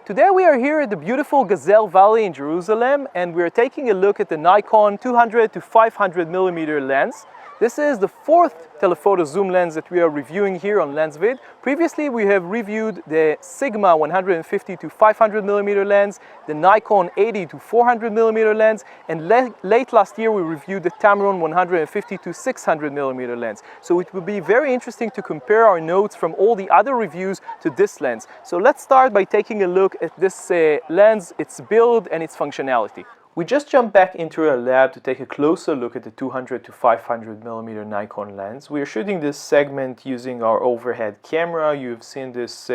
Today we are here at the beautiful Gazelle Valley in Jerusalem, and we are taking a look at the Nikon 200 to 500 millimeter lens. This is the fourth telephoto zoom lens that we are reviewing here on LensVid. Previously we have reviewed the Sigma 150 to 500 millimeter lens, the Nikon 80 to 400 millimeter lens, and late last year we reviewed the Tamron 150 to 600 millimeter lens. So it will be very interesting to compare our notes from all the other reviews to this lens. So let's start by taking a look at this lens, its build and its functionality. We just jumped back into our lab to take a closer look at the 200 to 500 millimeter Nikon lens. We are shooting this segment using our overhead camera. You've seen this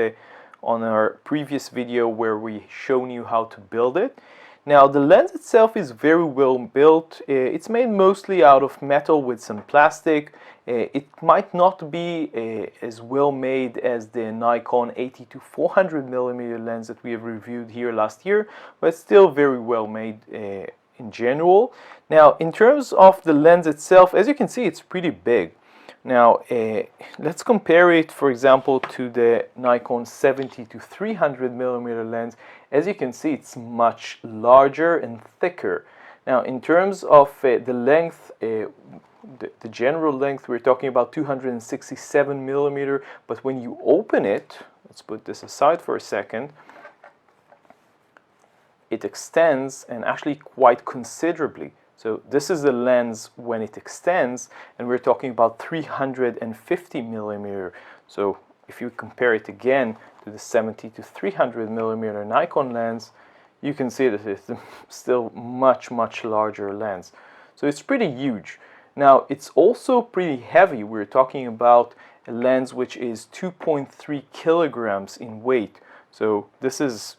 on our previous video where we shown you how to build it. Now the lens itself is very well built. It's made mostly out of metal with some plastic. It might not be as well made as the Nikon 80 to 400 millimeter lens that we have reviewed here last year, but still very well made in general. Now in terms of the lens itself, as you can see, it's pretty big. Now let's compare it, for example, to the Nikon 70 to 300 millimeter lens. As you can see, it's much larger and thicker. Now in terms of the length, the general length, we're talking about 267 millimeter, but when you open it, let's put this aside for a second, it extends, and actually quite considerably. So this is the lens when it extends, and we're talking about 350 millimeter. So if you compare it again to the 70 to 300 millimeter Nikon lens, you can see that it's still much larger lens. So it's pretty huge. Now it's also pretty heavy. We're talking about a lens which is 2.3 kilograms in weight. So this is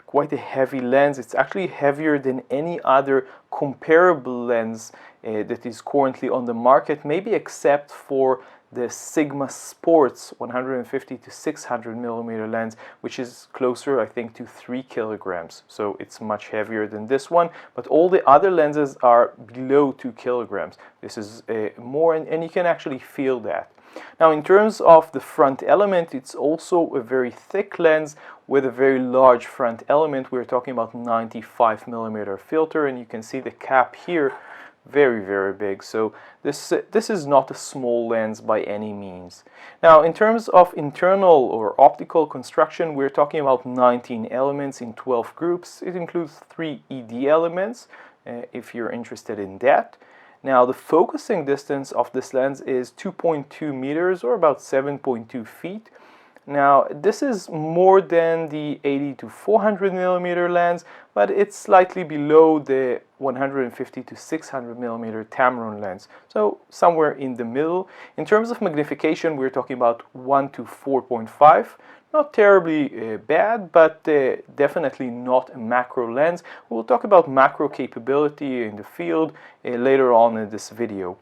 quite a heavy lens. It's actually heavier than any other comparable lens that is currently on the market, maybe except for the Sigma Sports 150 to 600 millimeter lens, which is closer, I think, to 3 kilograms. So it's much heavier than this one, but all the other lenses are below 2 kilograms. This is more, and you can actually feel that. Now in terms of the front element, it's also a very thick lens with a very large front element. We're talking about 95 millimeter filter, and you can see the cap here, very big. So this is not a small lens by any means. Now in terms of internal or optical construction, we're talking about 19 elements in 12 groups. It includes 3 ED elements, if you're interested in that. Now the focusing distance of this lens is 2.2 meters, or about 7.2 feet. Now this is more than the 80 to 400 millimeter lens, but it's slightly below the 150 to 600 millimeter Tamron lens, so somewhere in the middle. In terms of magnification, we're talking about 1 to 4.5. Not terribly bad, but definitely not a macro lens. We'll talk about macro capability in the field later on in this video.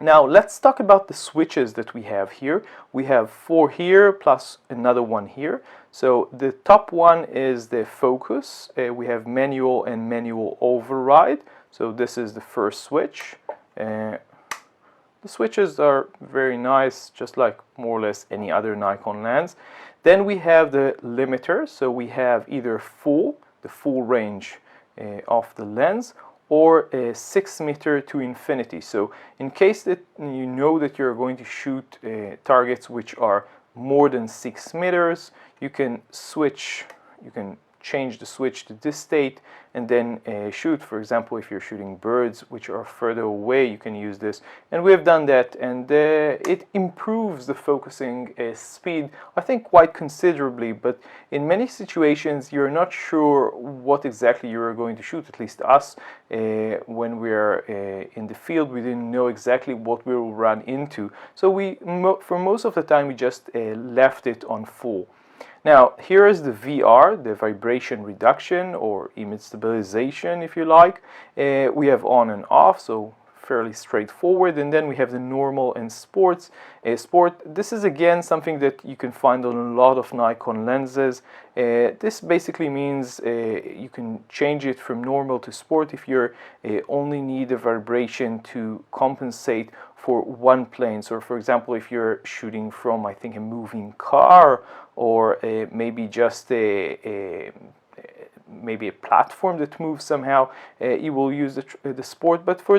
Now let's talk about the switches that we have here. We have 4 here plus another one here. So the top one is the focus. We have manual and manual override. So this is the first switch. The switches are very nice, just like more or less any other Nikon lens. Then we have the limiter, so we have either the full range of the lens, or a 6 meter to infinity. So in case that you know that you're going to shoot targets which are more than 6 meters, you can change the switch to this state and then shoot. For example, if you're shooting birds which are further away, you can use this, and we have done that, and it improves the focusing speed, I think, quite considerably. But in many situations you're not sure what exactly you're going to shoot. At least us, when we're in the field, we didn't know exactly what we will run into, so for most of the time we just left it on full. Now here is the VR, the vibration reduction or image stabilization, if you like. We have on and off, so fairly straightforward. And then we have the normal and sports. Sport, this is again something that you can find on a lot of Nikon lenses. This basically means you can change it from normal to sport if you only need a vibration to compensate for one plane. So for example, if you're shooting from, I think, a moving car, or maybe just maybe a platform that moves somehow, you will use the sport. But for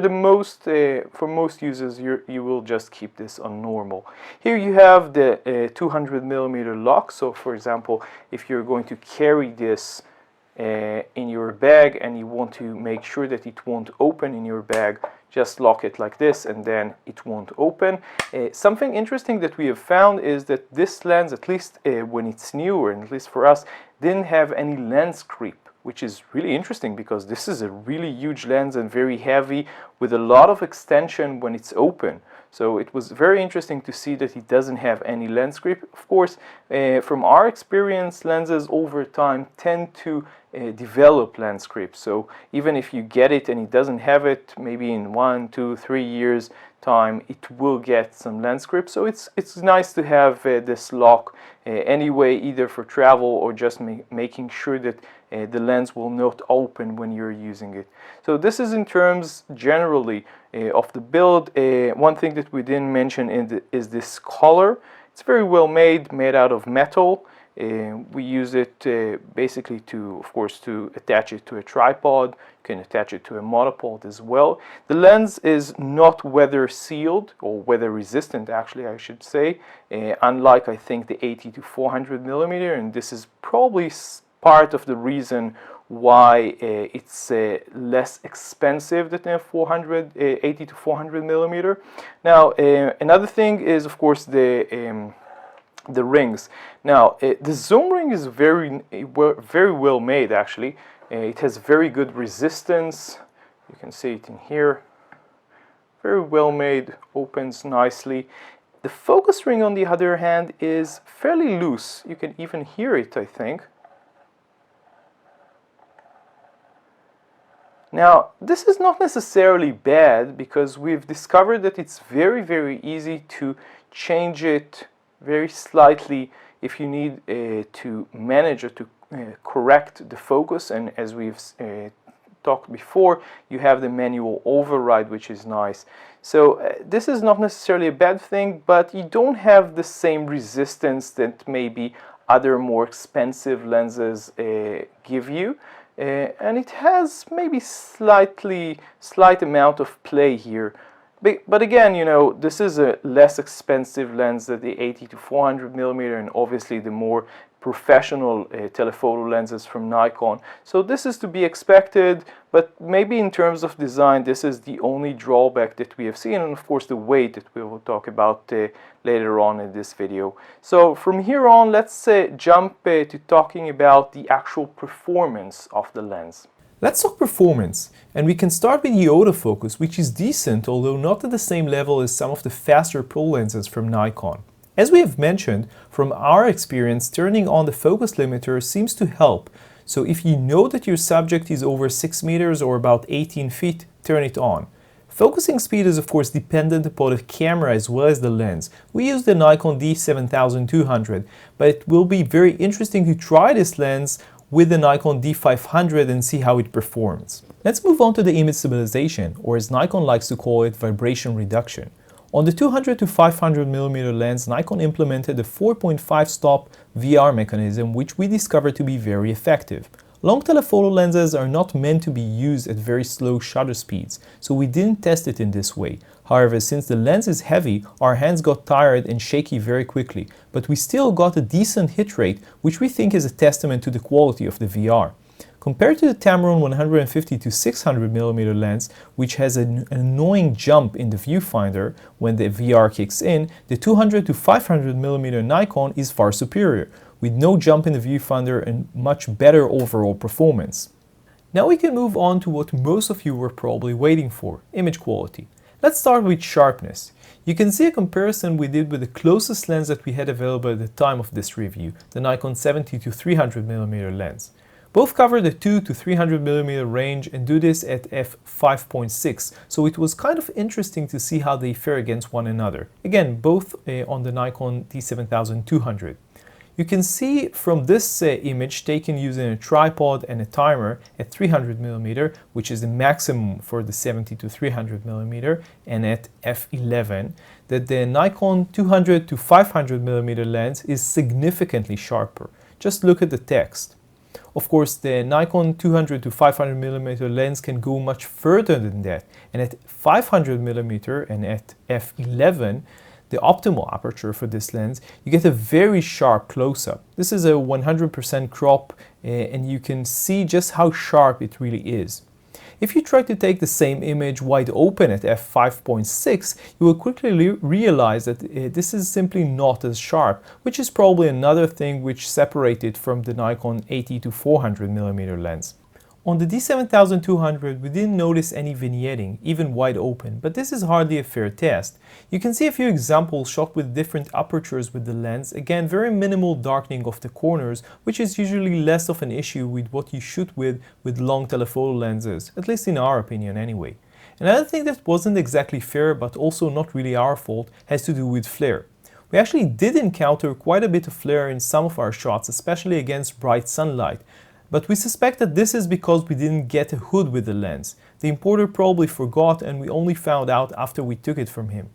most users, you will just keep this on normal. Here you have the 200mm lock. So for example, if you're going to carry this in your bag and you want to make sure that it won't open in your bag, just lock it like this and then it won't open. Something interesting that we have found is that this lens, at least when it's newer, and at least for us, didn't have any lens creep, which is really interesting because this is a really huge lens and very heavy with a lot of extension when it's open. So it was very interesting to see that it doesn't have any lens creep. Of course, from our experience, lenses over time tend to develop lens creep. So even if you get it and it doesn't have it, maybe in 1, 2, 3 years time, it will get some lens creep. So it's nice to have this lock anyway, either for travel or just making sure that the lens will not open when you're using it. So this is in terms generally of the build. One thing that we didn't mention is this collar. It's very well made out of metal. We use it basically of course, to attach it to a tripod. You can attach it to a monopod as well. The lens is not weather sealed, or weather resistant actually, I should say, unlike I think the 80 to 400mm, and this is probably part of the reason why it's less expensive than a 80 to 400mm. Now another thing is, of course, the rings. Now the zoom ring is very well made actually. It has very good resistance. You can see it in here. Very well made, opens nicely. The focus ring, on the other hand, is fairly loose. You can even hear it, I think. Now, this is not necessarily bad because we've discovered that it's very easy to change it very slightly if you need to manage or to correct the focus. And as we've talked before, you have the manual override, which is nice. So this is not necessarily a bad thing, but you don't have the same resistance that maybe other more expensive lenses give you. And it has maybe slight amount of play here. But again, you know, this is a less expensive lens than the 80 to 400mm, and obviously the more professional telephoto lenses from Nikon. So this is to be expected, but maybe in terms of design, this is the only drawback that we have seen, and of course the weight that we will talk about later on in this video. So from here on, let's jump to talking about the actual performance of the lens. Let's talk performance, and we can start with the autofocus, which is decent, although not at the same level as some of the faster pull lenses from Nikon. As we have mentioned, from our experience, turning on the focus limiter seems to help. So if you know that your subject is over 6 meters or about 18 feet, turn it on. Focusing speed is of course dependent upon the camera as well as the lens. We use the Nikon D7200, but it will be very interesting to try this lens with the Nikon D500 and see how it performs. Let's move on to the image stabilization, or as Nikon likes to call it, vibration reduction. On the 200 to 500mm lens, Nikon implemented a 4.5 stop VR mechanism, which we discovered to be very effective. Long telephoto lenses are not meant to be used at very slow shutter speeds, so we didn't test it in this way. However, since the lens is heavy, our hands got tired and shaky very quickly, but we still got a decent hit rate, which we think is a testament to the quality of the VR. Compared to the Tamron 150 to 600mm lens, which has an annoying jump in the viewfinder when the VR kicks in, the 200 to 500mm Nikon is far superior, with no jump in the viewfinder and much better overall performance. Now we can move on to what most of you were probably waiting for, image quality. Let's start with sharpness. You can see a comparison we did with the closest lens that we had available at the time of this review, the Nikon 70 to 300mm lens. Both cover the 2 to 300mm range and do this at f5.6, so it was kind of interesting to see how they fare against one another. Again, both on the Nikon D7200. You can see from this image taken using a tripod and a timer at 300mm, which is the maximum for the 70 to 300mm, and at f11, that the Nikon 200 to 500mm lens is significantly sharper. Just look at the text. Of course, the Nikon 200 to 500mm lens can go much further than that, and at 500mm and at f11, the optimal aperture for this lens, you get a very sharp close-up. This is a 100% crop, and you can see just how sharp it really is. If you try to take the same image wide open at f5.6, you will quickly realize that this is simply not as sharp, which is probably another thing which separates it from the Nikon 80 to 400mm lens. On the D7200, we didn't notice any vignetting, even wide open, but this is hardly a fair test. You can see a few examples shot with different apertures with the lens, again very minimal darkening of the corners, which is usually less of an issue with what you shoot with long telephoto lenses, at least in our opinion anyway. Another thing that wasn't exactly fair, but also not really our fault, has to do with flare. We actually did encounter quite a bit of flare in some of our shots, especially against bright sunlight. But we suspect that this is because we didn't get a hood with the lens. The importer probably forgot, and we only found out after we took it from him.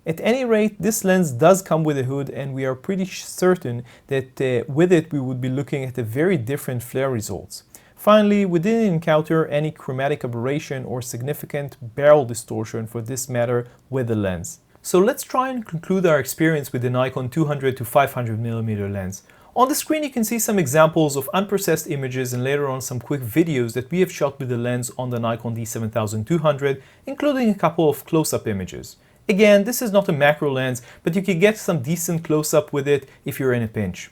At any rate, this lens does come with a hood, and we are pretty certain that with it we would be looking at a very different flare results. Finally, we didn't encounter any chromatic aberration or significant barrel distortion for this matter with the lens. So let's try and conclude our experience with the Nikon 200 to 500mm lens. On the screen you can see some examples of unprocessed images and later on some quick videos that we have shot with the lens on the Nikon D7200, including a couple of close-up images. Again, this is not a macro lens, but you can get some decent close-up with it if you're in a pinch.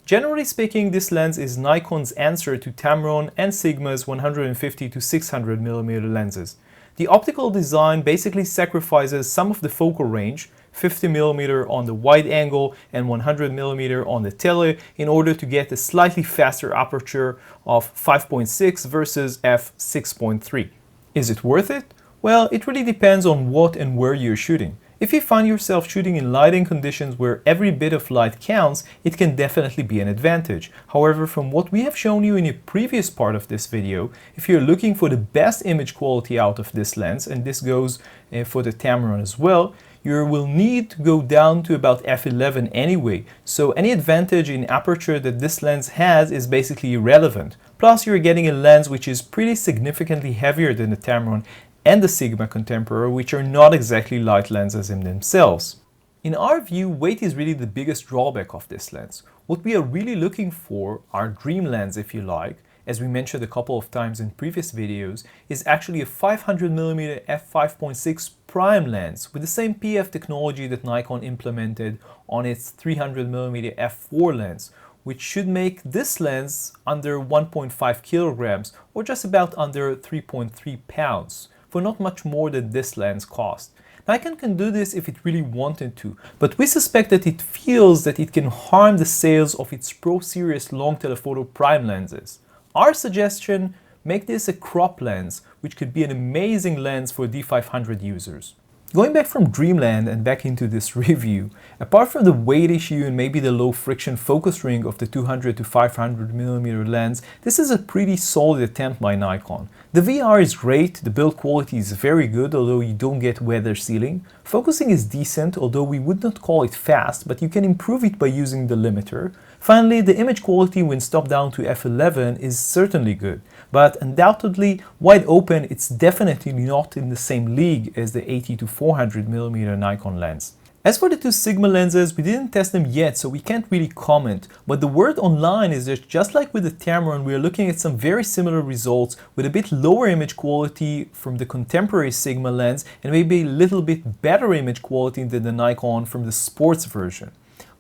Generally speaking, this lens is Nikon's answer to Tamron and Sigma's 150 to 600mm lenses. The optical design basically sacrifices some of the focal range, 50mm on the wide angle and 100mm on the tele, in order to get a slightly faster aperture of 5.6 versus f6.3. Is it worth it? Well, it really depends on what and where you're shooting. If you find yourself shooting in lighting conditions where every bit of light counts, it can definitely be an advantage. However, from what we have shown you in a previous part of this video, if you're looking for the best image quality out of this lens, and this goes for the Tamron as well, you will need to go down to about f11 anyway, so any advantage in aperture that this lens has is basically irrelevant. Plus you're getting a lens which is pretty significantly heavier than the Tamron and the Sigma Contemporary, which are not exactly light lenses in themselves. In our view, weight is really the biggest drawback of this lens. What we are really looking for, our dream lens if you like, as we mentioned a couple of times in previous videos, is actually a 500mm f5.6 prime lens with the same PF technology that Nikon implemented on its 300mm f4 lens, which should make this lens under 1.5 kilograms or just about under 3.3 pounds for not much more than this lens cost. Nikon can do this if it really wanted to, but we suspect that it feels that it can harm the sales of its Pro Series long telephoto prime lenses. Our suggestion, make this a crop lens, which could be an amazing lens for D500 users. Going back from Dreamland and back into this review, apart from the weight issue and maybe the low friction focus ring of the 200 to 500mm lens, this is a pretty solid attempt by Nikon. The VR is great, the build quality is very good, although you don't get weather sealing. Focusing is decent, although we would not call it fast, but you can improve it by using the limiter. Finally, the image quality when stopped down to f11 is certainly good, but undoubtedly, wide open, it's definitely not in the same league as the 80 to 400mm Nikon lens. As for the two Sigma lenses, we didn't test them yet, so we can't really comment, but the word online is that just like with the Tamron, we are looking at some very similar results with a bit lower image quality from the contemporary Sigma lens and maybe a little bit better image quality than the Nikon from the sports version.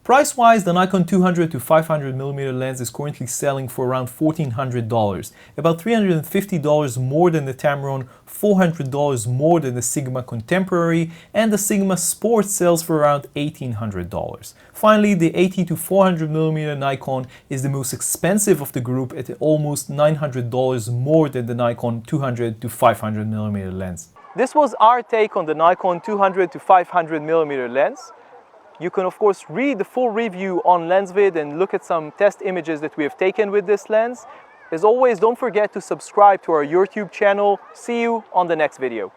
Price-wise, the Nikon 200 to 500mm lens is currently selling for around $1,400, about $350 more than the Tamron, $400 more than the Sigma Contemporary, and the Sigma Sport sells for around $1,800. Finally, the 80 to 400mm Nikon is the most expensive of the group at almost $900 more than the Nikon 200 to 500mm lens. This was our take on the Nikon 200 to 500mm lens. You can of course read the full review on LensVid and look at some test images that we have taken with this lens. As always, don't forget to subscribe to our YouTube channel. See you on the next video.